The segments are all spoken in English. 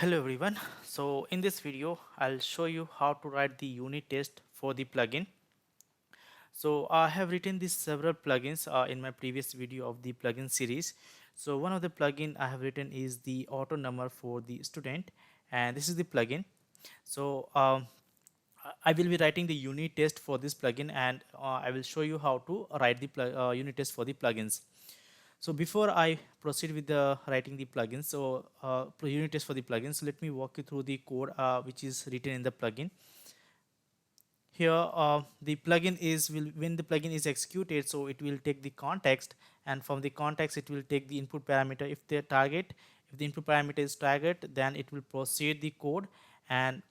Hello everyone. So in this video I'll show you how to write the unit test for the plugin. So I have written these several plugins in my previous video of the plugin series. So one of the plugin I have written is the auto number for the student, and this is the plugin. So I will be writing the unit test for this plugin, and I will show you how to write the unit test for the plugins. So before I proceed with the writing the plugins, so unit test for the plugins, let me walk you through the code which is written in the plugin. Here the plugin is when the plugin is executed, so it will take the context, and from the context it will take the input parameter. If the input parameter is target, then it will proceed the code. And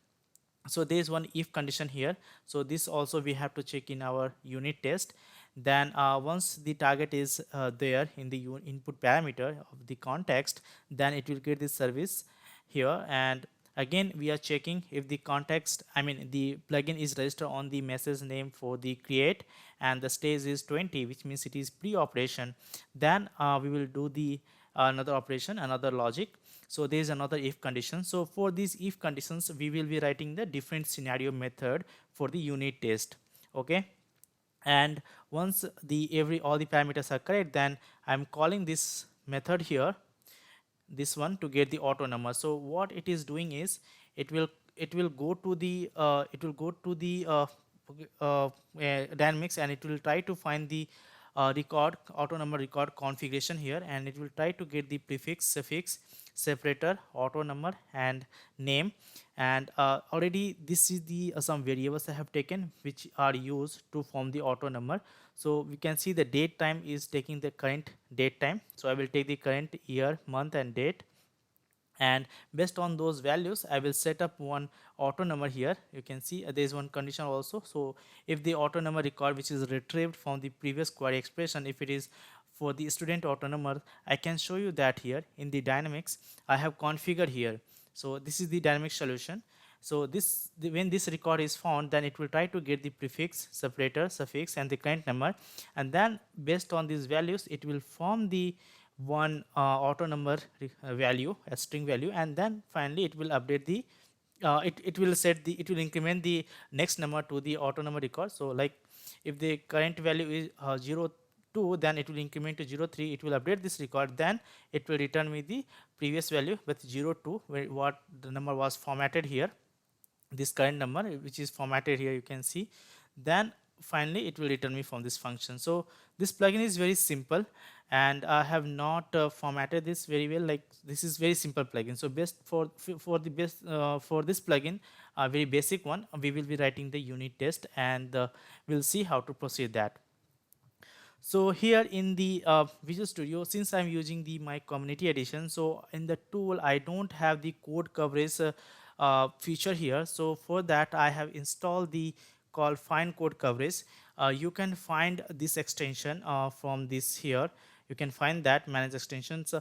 so there is one if condition here, so this also we have to check in our unit test. Then once the target is there in the input parameter of the context, then it will get this service here. And again we are checking if the context, I mean the plugin is registered on the message name for the create, and the stage is 20, which means it is pre-operation. Then we will do the another operation, another logic. So there is another if condition. So for these if conditions we will be writing the different scenario method for the unit test. Okay, and once the all the parameters are correct, then I'm calling this method here, this one, to get the auto number. So what it is doing is it will go to the dynamics, and it will try to find the record auto number record configuration here, and it will try to get the prefix, suffix, separator, auto number, and name. And already this is the some variables I have taken which are used to form the auto number. So we can see the date time is taking the current date time, so I will take the current year, month, and date. And based on those values I will set up one auto number here. You can see there is one condition also. So if the auto number record which is retrieved from the previous query expression, if it is for the student auto number, I can show you that here in the dynamics I have configured here. So this is the dynamic solution. So when this record is found, then it will try to get the prefix, separator, suffix, and the current number, and then based on these values it will form the one auto number value, a string value, and then finally it will update the it will set the, it will increment the next number to the auto number record. So like if the current value is 02, then it will increment to 03. It will update this record, then it will return me the previous value with 02, where what the number was formatted here, this current number which is formatted here, you can see. Then finally it will return me from this function. So this plugin is very simple, and I have not formatted this very well. Like this is very simple plugin. So best for the best for this plugin, a very basic one, we will be writing the unit test, and we'll see how to proceed that. So here in the Visual Studio, since I'm using the my community edition, so in the tool I don't have the code coverage feature here. So for that I have installed the called find code coverage. You can find this extension from this here. You can find that manage extensions.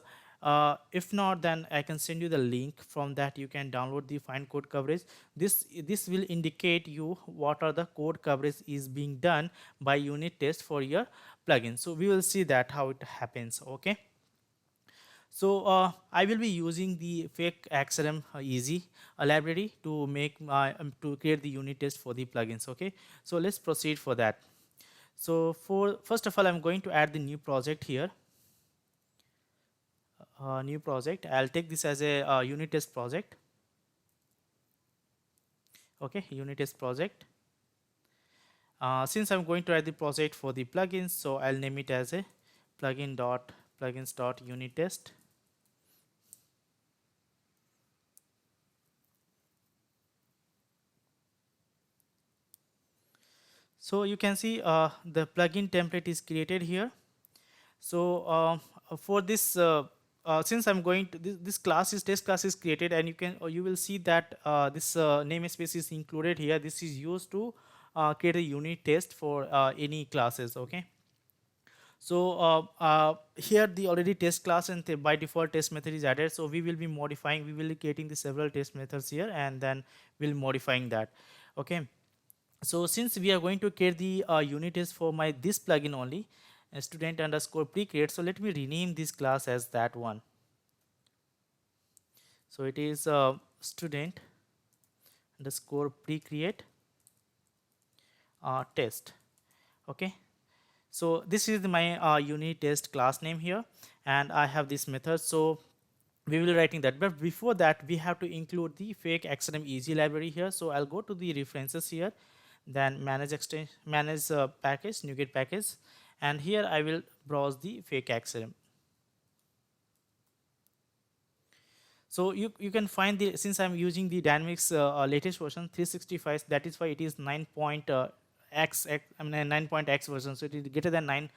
If not, then I can send you the link. From that you can download the find code coverage. This will indicate you what are the code coverage is being done by unit test for your plugin. So we will see that how it happens. Okay, so I will be using the FakeXrmEasy library to make my to create the unit test for the plugins. Okay, so let's proceed for that. So for first of all I'm going to add the new project here. New project, I'll take this as a unit test project. Okay, unit test project. Since I'm going to add the project for the plugins, so I'll name it as a plugins.unit test. So you can see the plugin template is created here. So for this since I'm going to this class is test class is created, and you will see that this namespace is included here. This is used to create a unit test for any classes. Okay, so here the already test class and by default test method is added. So we will be modifying, we will be creating the several test methods here, and then we'll modifying that. Okay, so since we are going to create the unit test for my this plugin only, student underscore pre-create, so let me rename this class as that one. So it is student underscore pre-create test. Okay, so this is my unit test class name here, and I have this method. So we will be writing that, but before that we have to include the fake xrm easy library here. So I'll go to the references here, then manage extension, manage package, NuGet package, and here I will browse the fake xrm. So you can find the, since I'm using the Dynamics latest version 365, that is why it is 9 point X, I mean 9 point X version. So it is greater than 9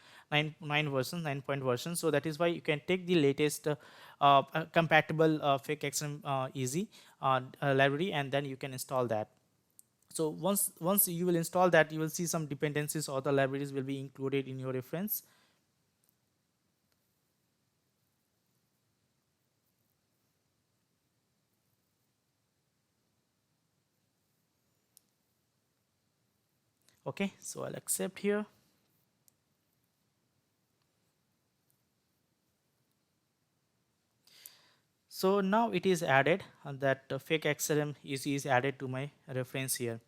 version, 9 point version. So that is why you can take the latest compatible FakeXrm easy library, and then you can install that. So once you will install that, you will see some dependencies or the libraries will be included in your reference. Okay, so I'll accept here. So now it is added, that fake XRM is added to my reference here.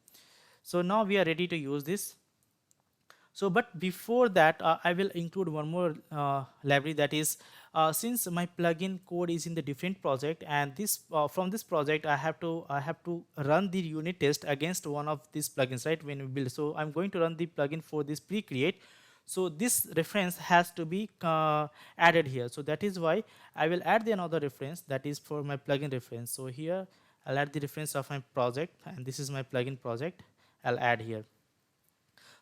So now we are ready to use this. So but before that, I will include one more library, that is, since my plugin code is in the different project, and this from this project I have to run the unit test against one of these plugins, right, when we build. So I'm going to run the plugin for this pre-create. So this reference has to be added here. So that is why I will add the another reference, that is for my plugin reference. So here I'll add the reference of my project, and this is my plugin project. I'll add here.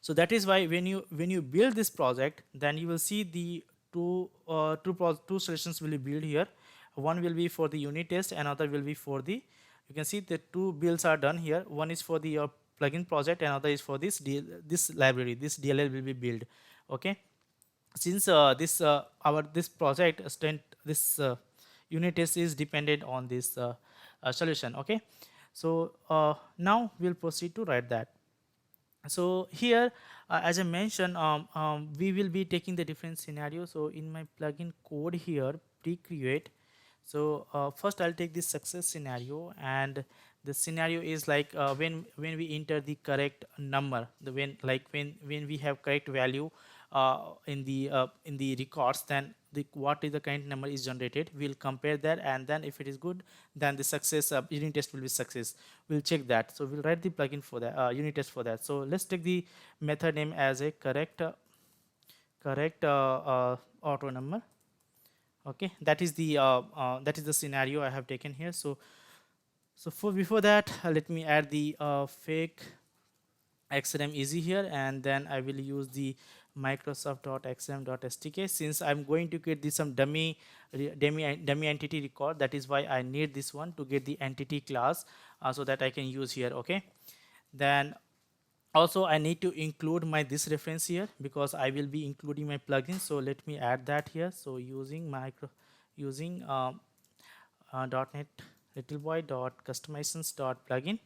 So that is why when you build this project, then you will see the two solutions will be built here. One will be for the unit test, another will be for the, you can see the two builds are done here. One is for the plugin project, another is for this library, this DLL will be built. Okay, since this project this unit test is dependent on this solution. Okay, so now we'll proceed to write that. So here, as I mentioned, we will be taking the different scenarios. So in my plugin code here, pre-create. So first I'll take this success scenario, and the scenario is like when we enter the correct number, the when we have correct value in the records, then the what is the current number is generated. We'll compare that, and then if it is good, then the success unit test will be success. We'll check that. So we'll write the plugin for that, unit test for that. So let's take the method name as a correct auto number. Okay, that is the scenario I have taken here. So for before that, let me add the fake XrmEasy here, and then I will use the microsoft.xrm.stk, since I'm going to get this some dummy entity record. That is why I need this one to get the entity class, so that I can use here. Okay, then also I need to include my this reference here, because I will be including my plugin. So let me add that here. So using .NET littleboy dot customizations dot plugin.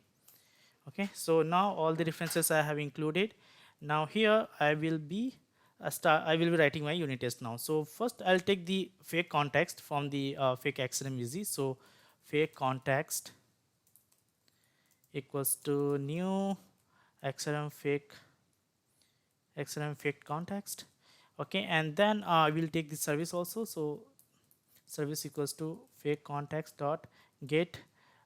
Okay, so now all the references I have included. Now here I will be writing my unit test now. So first I'll take the fake context from the fake XrmEasy. So fake context equals to new xrm fake context. Okay, and then I will take the service also. So service equals to fake context dot get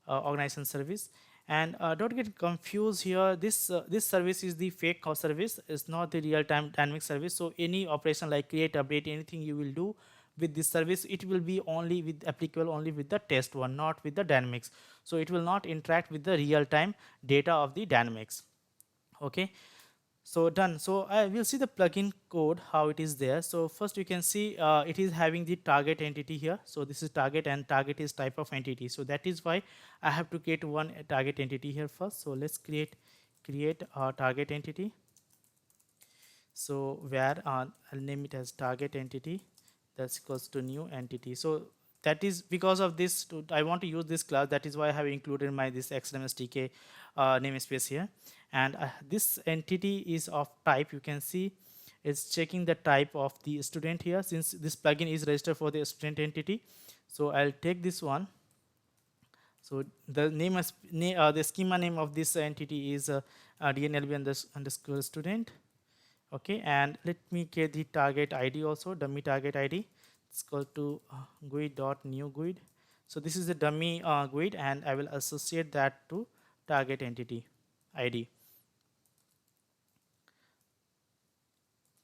organization service. And don't get confused here, this service is the fake service, it's not the real time dynamic service. So any operation like create, update, anything you will do with this service, it will be only with applicable only with the test one, not with the dynamics. So it will not interact with the real time data of the dynamics. Okay, so done. So I will see the plugin code how it is there. So first you can see it is having the target entity here. So this is target, and target is type of entity. So that is why I have to create one target entity here first. So let's create a target entity. So where I'll name it as target entity, that's equals to new entity. So that is because of this I want to use this class, that is why I have included my this xmstk namespace here. And this entity is of type, you can see it's checking the type of the student here, since this plugin is registered for the student entity. So I'll take this one, So the the schema name of this entity is DNLB underscore student. Okay, and let me get the target ID also, dummy target ID. It's equal to GUID dot new GUID. So this is the dummy GUID, and I will associate that to target entity ID.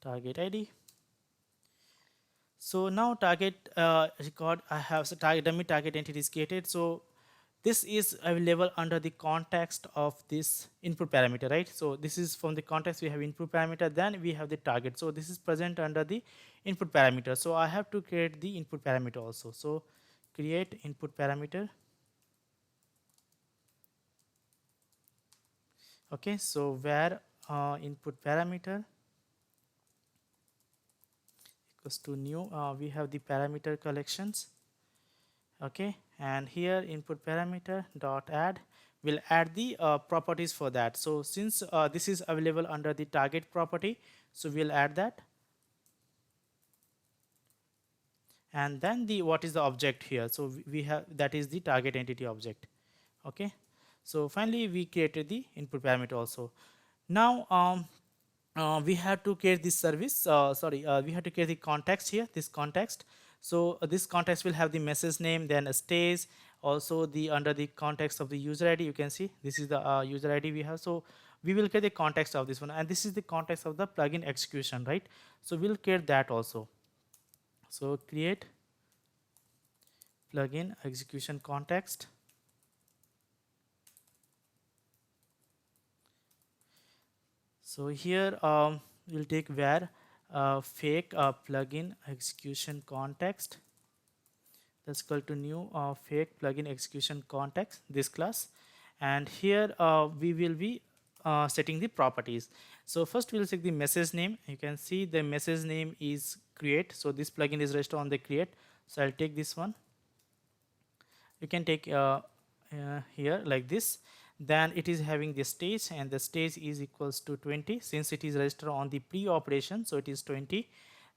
Target ID. So now target record, I have the target dummy target entity is created. So this is available under the context of this input parameter, right? So this is from the context, we have input parameter, then we have the target. So this is present under the input parameter. So I have to create the input parameter also. So create input parameter. Okay, so where input parameter equals to new, we have the parameter collections. Okay, and here input parameter dot add will add the properties for that. So since this is available under the target property, so we'll add that. And then the what is the object here, so we have that is the target entity object. Okay, so finally we created the input parameter also. Now we have to create this service, we have to create the context here, this context. So this context will have the message name, then a stage, also the under the context of the user ID, you can see this is the user ID we have. So we will create the context of this one, and this is the context of the plugin execution, right? So we'll create that also. So create plugin execution context. So here we'll take where fake plugin execution context, that's equal to new fake plugin execution context, this class. And here we will be setting the properties. So first we'll check the message name. You can see the message name is create, so this plugin is registered on the create. So I'll take this one. You can take here like this. Then it is having the stage, and the stage is equals to 20 since it is registered on the pre-operation, so it is 20.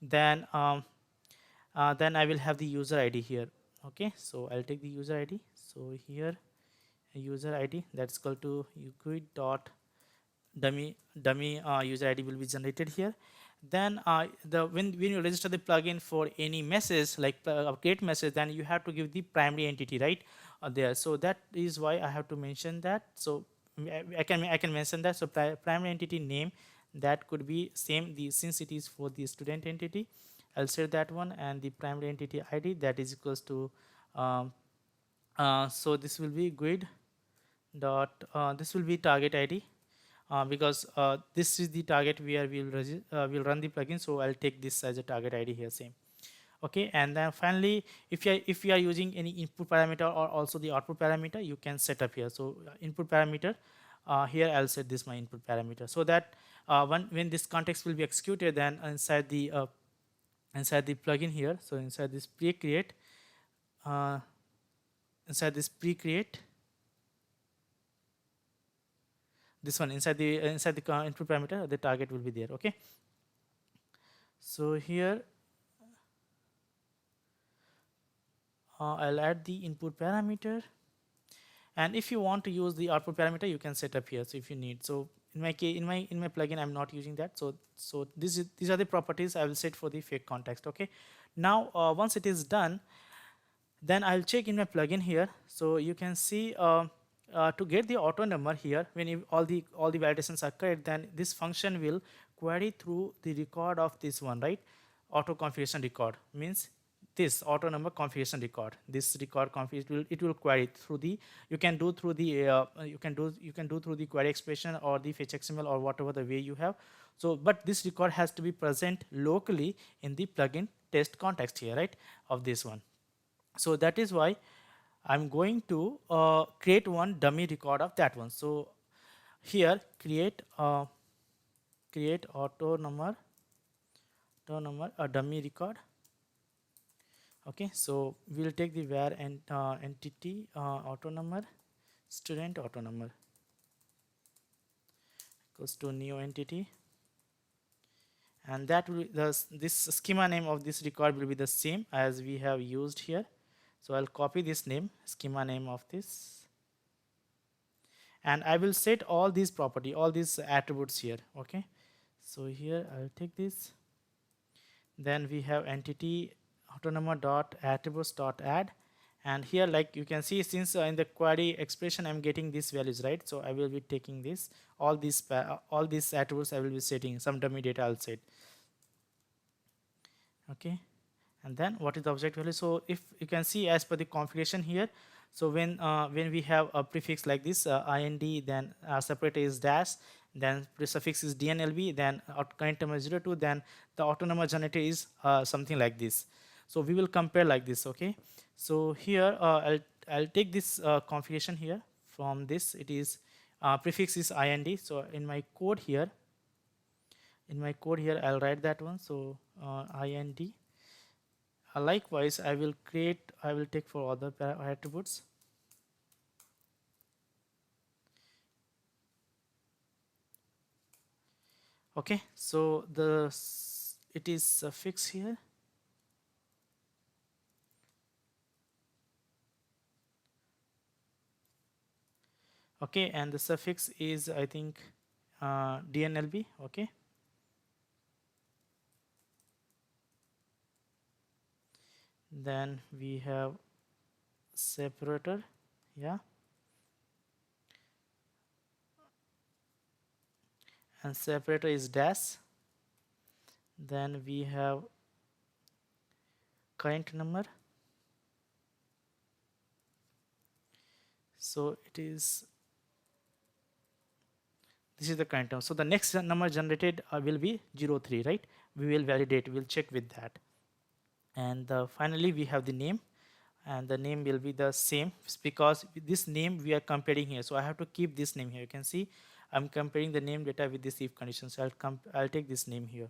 Then then I will have the user ID here. Okay, so I'll take the user ID. So here user ID, that's equal to uquid dot dummy user ID will be generated here. Then when you register the plugin for any message like create message, then you have to give the primary entity, right, there. So that is why I have to mention that. So I can mention that. So primary entity name, that could be same, the since it is for the student entity, I'll set that one. And the primary entity ID, that is equals to so this will be grid dot this will be target ID, because this is the target where we'll run the plugin. So I'll take this as a target ID here, same. Okay, and then finally if you are using any input parameter or also the output parameter, you can set up here. So input parameter, here I'll set this my input parameter, so that when this context will be executed, then inside the plugin here, so inside this pre-create, uh, inside this pre-create, this one inside the input parameter, the target will be there. Okay, so here I'll add the input parameter, and if you want to use the output parameter, you can set up here, so if you need. So in my case, in my plugin, I'm not using that. So these are the properties I will set for the fake context. Okay, now once it is done, then I'll check in my plugin here. So you can see to get the auto number here, when all the validations are correct, then this function will query through the record of this one, right? Auto configuration record means this auto number configuration record. This record config, it will query through the, you can do through the you can do through the query expression or the fetch XML or whatever the way you have. So but this record has to be present locally in the plugin test context here, right, of this one. So that is why I'm going to create one dummy record of that one. So here create auto number a dummy record. Okay, so we'll take the where and entity auto number student auto number equals to new entity, and that will this schema name of this record will be the same as we have used here. So I'll copy this name, schema name of this, and I will set all these property, all these attributes here. Okay, so here I'll take this. Then we have entity autonomous dot attributes dot add, and here like you can see, since in the query expression I'm getting these values, right? So I will be taking this, all these attributes I will be setting some dummy data I'll set. Okay, and then what is the object value? So if you can see as per the configuration here, so when we have a prefix like this, ind, then separator is dash, then the suffix is dnlb, then current number 02, then the autonomous generator is something like this. So we will compare like this. Okay, so here I'll take this configuration here. From this, it is prefix is ind. So in my code here I'll write that one. So ind. Likewise, I will take for other attributes. Okay, so it is suffix here. Okay, and the suffix is, I think, dnlb. Okay, then we have separator. Yeah, and separator is dash. Then we have current number. So it is, this is the current number. So the next number generated will be 03, right? We will validate, we'll check with that. And finally we have the name, and the name will be the same because this name we are comparing here. So I have to keep this name here. You can see I'm comparing the name data with this if condition. So I'll take this name here.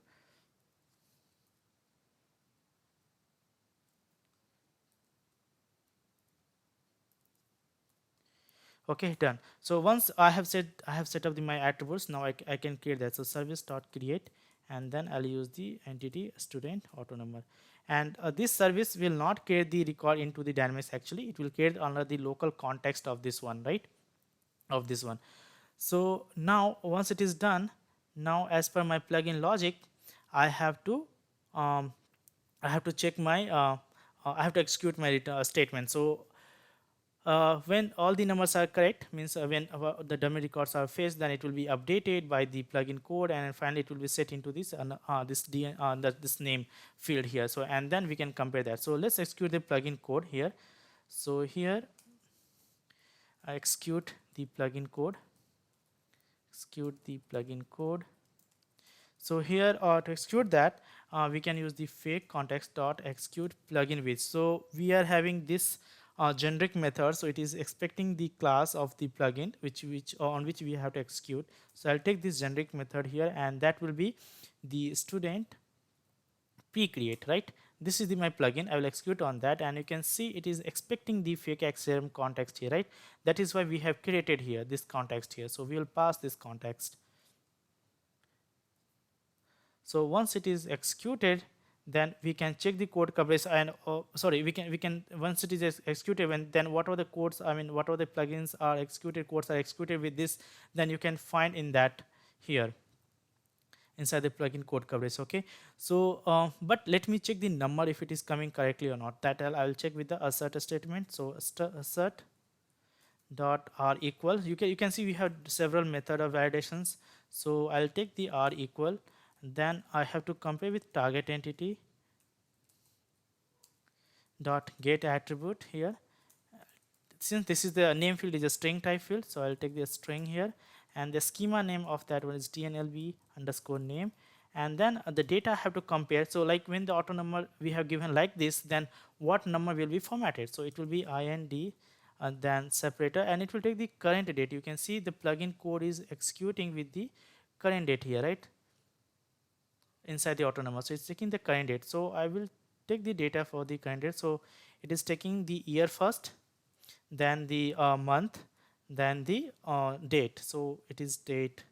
Okay, done. So once I have set up my attributes, now I can create that. So service dot create, and then I'll use the entity student auto number. And this service will not create the record into the Dynamics. Actually, it will create under the local context of this one, right? Of this one. So now once it is done, now as per my plugin logic, I have to um, check my I have to execute my statement. So when all the numbers are correct, means when the dummy records are fetched, then it will be updated by the plugin code, and finally it will be set into this this name field here. So and then we can compare that. So let's execute the plugin code here. So here I execute the plugin code. So here to execute that, we can use the fake context dot execute plugin with. So we are having this generic method, so it is expecting the class of the plugin which on which we have to execute. So I'll take this generic method here, and that will be the student pre-create, right? This is my plugin. I will execute on that, and you can see it is expecting the FakeXrm context here, right? That is why we have created here this context here. So we will pass this context. So once it is executed, then we can check the code coverage, and sorry, we can once it is executed, and then whatever the codes, I mean whatever the plugins are executed, codes are executed with this, then you can find in that here inside the plugin code coverage. Okay, so but let me check the number if it is coming correctly or not. That I will check with the assert statement. So assert dot r equal, you can see we have several method of validations. So I'll take the r equal, then I have to compare with target entity dot get attribute here. Since this is the name field is a string type field, so I'll take the string here, and the schema name of that one is dnlb underscore name, and then the data I have to compare. So like when the auto number we have given like this, then what number will be formatted? So it will be ind and then separator, and it will take the current date. You can see the plugin code is executing with the current date here, right, inside the auto number. So it's taking the current date. So I will take the data for the current date. So it is taking the year first, then the month, then the date. So it is date,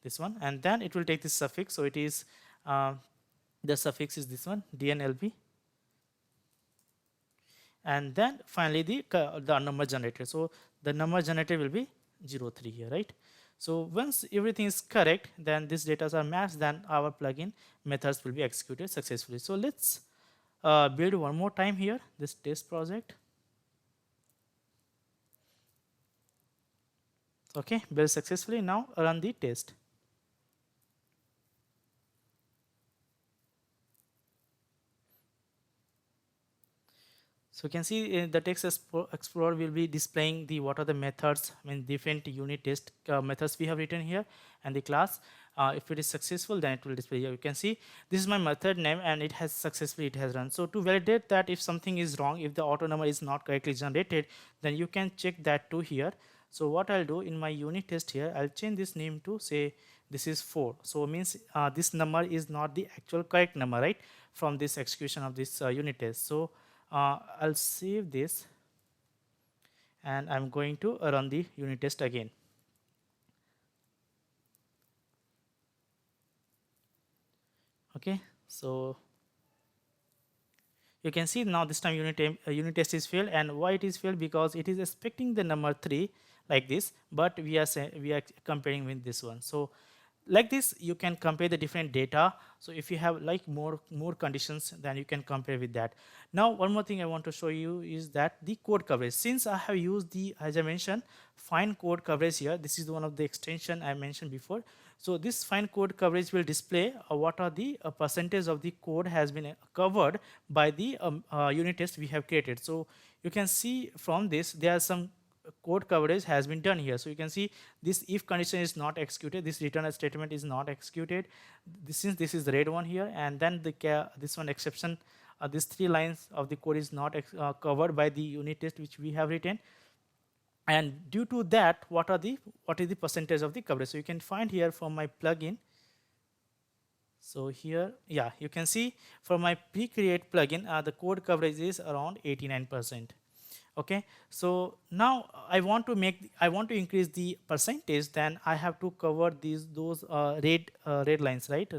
this one, and then it will take the suffix. So it is the suffix is this one, dnlb, and then finally the number generated. So the number generated will be 03 here, right? So once everything is correct, then these data are matched, then our plugin methods will be executed successfully. So let's build one more time here this test project. Okay, build successfully. Now run the test. So you can see the text explorer will be displaying the what are the methods, I mean different unit test methods we have written here, and the class. If it is successful, then it will display here. You can see this is my method name, and it has successfully it has run. So to validate that if something is wrong, if the auto number is not correctly generated, then you can check that too here. So what I'll do in my unit test here, I'll change this name to say this is 4. So means this number is not the actual correct number, right, from this execution of this unit test. So I'll save this, and I'm going to run the unit test again. Okay, so you can see now this time unit test is failed. And why it is failed? Because it is expecting the number 3 like this, but we are comparing with this one. So like this you can compare the different data. So if you have like more conditions, then you can compare with that. Now one more thing I want to show you is that the code coverage, since I have used the, as I mentioned, fine code coverage here, this is one of the extension I mentioned before. So this fine code coverage will display what are the percentage of the code has been covered by the unit test we have created. So you can see from this there are some code coverage has been done here. So you can see this if condition is not executed, this return statement is not executed, since this is the red one here, and then this one exception, these 3 lines of the code is not covered by the unit test which we have written. And due to that, what is the percentage of the coverage? So you can find here from my plugin. So here, yeah, you can see for my pre-create plugin, the code coverage is around 89%. Okay, so now I want to increase the percentage. Then I have to cover those red lines, right?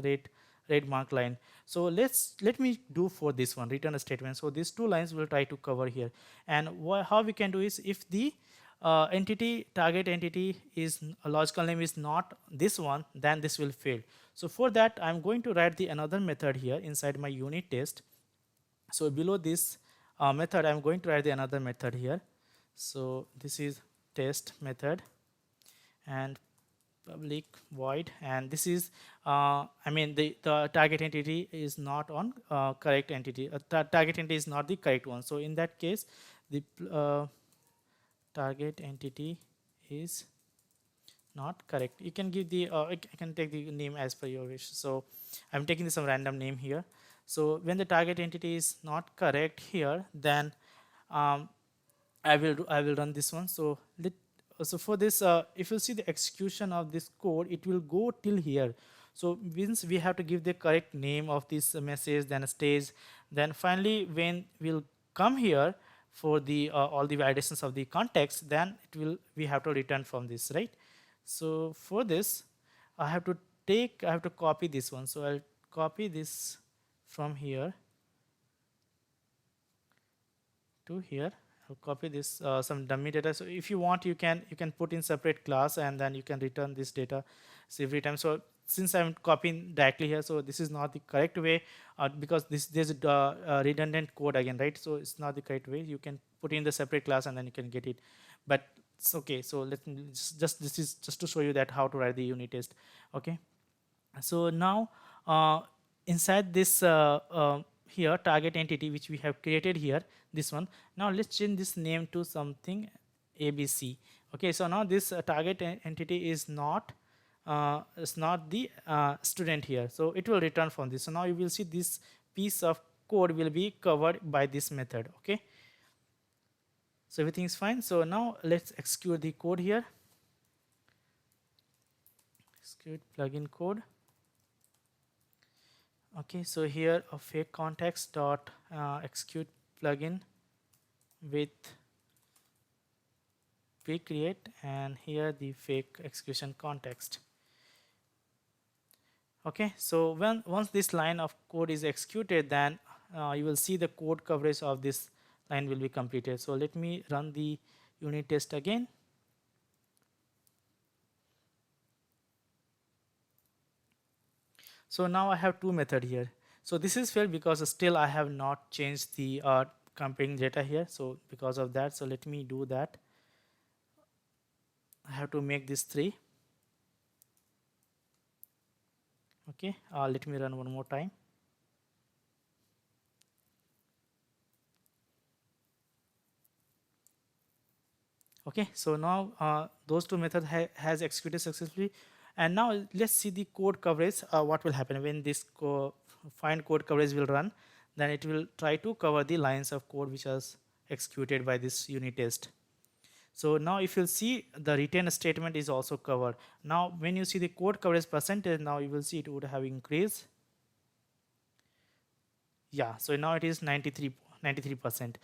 Red mark line. So let me do for this one return a statement. So these 2 lines will try to cover here. And how we can do is, if the target entity is a logical name is not this one, then this will fail. So for that, I'm going to write the another method here inside my unit test. So below this method, I'm going to write the another method here. So this is test method and public void, and this is I mean the target entity is not on correct entity. Target entity is not the correct one. So in that case, the target entity is not correct. You can give the I can take the name as per your wish. So I'm taking some random name here. So when the target entity is not correct here, then I will run this one. So for this, if you see the execution of this code, it will go till here. So means we have to give the correct name of this message, then a stage, then finally when we'll come here for the all the validations of the context, then we have to return from this, right? So for this, I have to copy this one. So I'll copy this from here to here. I'll copy this some dummy data. So if you want, you can put in separate class, and then you can return this data every time. So since I'm copying directly here, so this is not the correct way, because there's a redundant code again, right? So it's not the correct way. You can put in the separate class, and then you can get it. But it's okay. So let me this is just to show you that how to write the unit test. Okay. So now inside this here target entity which we have created here, this one, now let's change this name to something ABC. Okay, so now this target entity is not the student here, so it will return from this. So now you will see this piece of code will be covered by this method. Okay, so everything is fine. So now let's execute the code here. Execute plugin code. Okay, so here a fake context dot execute plugin with pre-create, and here the fake execution context. Okay, so once this line of code is executed, then you will see the code coverage of this line will be completed. So let me run the unit test again. So now I have two method here. So this is failed because still I have not changed the comparing data here. So because of that, so let me do that. I have to make this 3. Okay, let me run one more time. Okay, so now those two methods has executed successfully, and now let's see the code coverage. What will happen when this find code coverage will run? Then it will try to cover the lines of code which was executed by this unit test. So now if you'll see, the return statement is also covered. Now when you see the code coverage percentage, now you will see it would have increased. Yeah, so now it is 93%.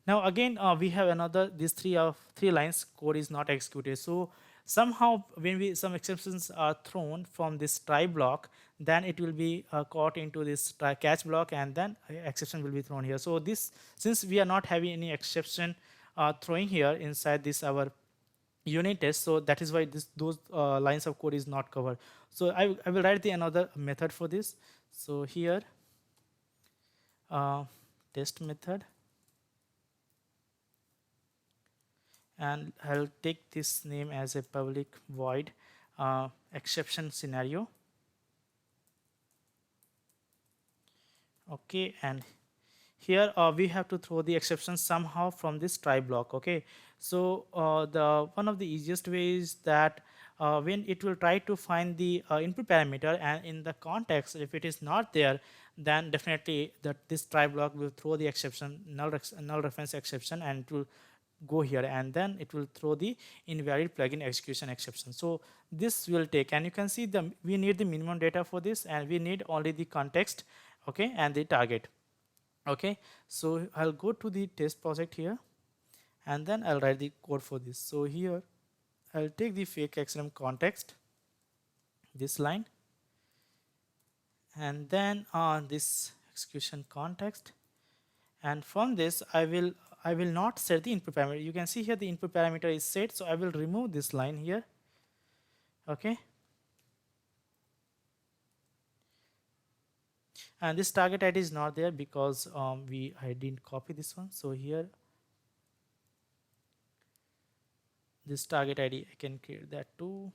Now again we have another, these three lines code is not executed. So somehow when we some exceptions are thrown from this try block, then it will be caught into this try catch block, and then exception will be thrown here. So this, since we are not having any exception throwing here inside this our unit test, so that is why those lines of code is not covered. So I will write the another method for this. So here test method, and I'll take this name as a public void exception scenario. Okay, and here we have to throw the exception somehow from this try block. Okay, so the one of the easiest ways that when it will try to find the input parameter, and in the context if it is not there, then definitely that this try block will throw the exception null reference exception, and it will go here, and then it will throw the invalid plugin execution exception. So this will take, and you can see the we need the minimum data for this, and we need only the context, okay, and the target. Okay, so I'll go to the test project here, and then I'll write the code for this. So here I'll take the FakeXrm context, this line, and then on this execution context, and from this I will not set the input parameter. You can see here the input parameter is set, so I will remove this line here. Okay, and this target ID is not there because I didn't copy this one. So here this target ID I can create that too.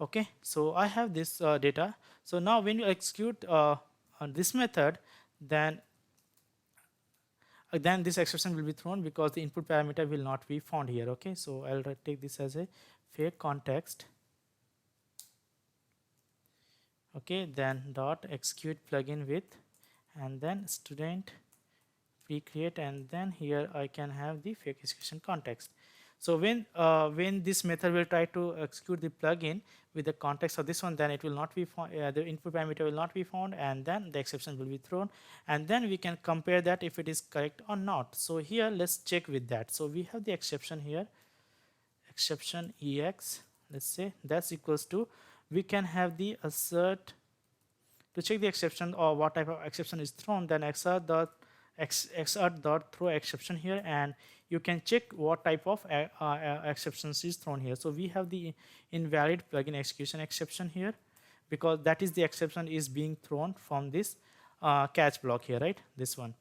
Okay, so I have this data. So now when you execute on this method, then this exception will be thrown because the input parameter will not be found here. Okay, so I'll take this as a fake context. Okay, then dot execute plugin with, and then student pre-create, and then here I can have the fake execution context. So when this method will try to execute the plugin with the context of this one, then it will not be found, the input parameter will not be found, and then the exception will be thrown, and then we can compare that if it is correct or not. So here let's check with that. So we have the exception here, exception ex, let's say that's equals to, we can have the assert to check the exception or what type of exception is thrown, then xr dot throw exception here, and you can check what type of exceptions is thrown here. So we have the invalid plugin execution exception here, because that is the exception is being thrown from this catch block here, right, this one.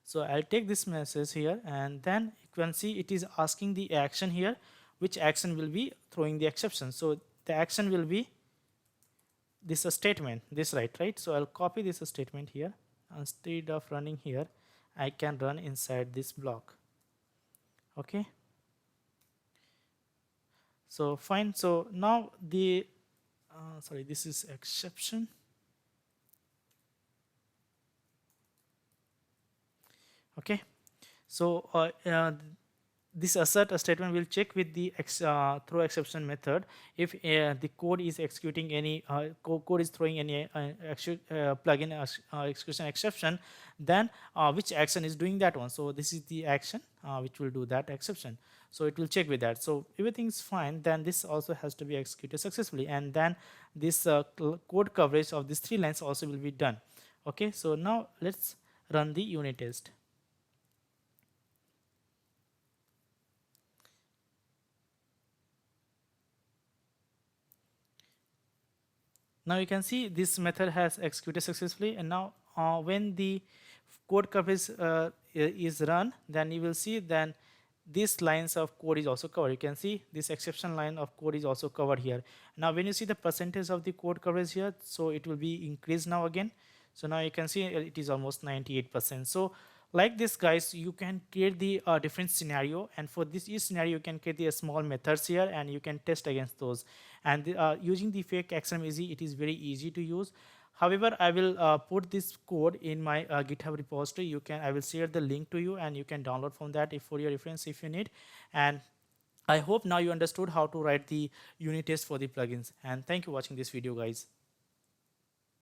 So I'll take this message here, and then you can see it is asking the action here, which action will be throwing the exception. So the action will be this statement, this right. So I'll copy this statement here. Instead of running here, I can run inside this block. Okay, so fine. So now the sorry, this is exception. Okay, so this assert statement will check with the throw exception method if the code is executing any code is throwing any plugin execution exception, then which action is doing that one. So this is the action which will do that exception. So it will check with that. So everything is fine, then this also has to be executed successfully, and then this code coverage of these 3 lines also will be done. Okay, so now let's run the unit test. Now you can see this method has executed successfully, and now when the code coverage is run, then you will see then these lines of code is also covered. You can see this exception line of code is also covered here. Now when you see the percentage of the code coverage here, so it will be increased now again. So now you can see it is almost 98%. So like this guys, you can create the different scenario, and for this each scenario you can create the small methods here and you can test against those. And using the FakeXrmEasy, it is very easy to use. However, I will put this code in my GitHub repository. I will share the link to you, and you can download from that if for your reference if you need. And I hope now you understood how to write the unit test for the plugins. And thank you for watching this video, guys.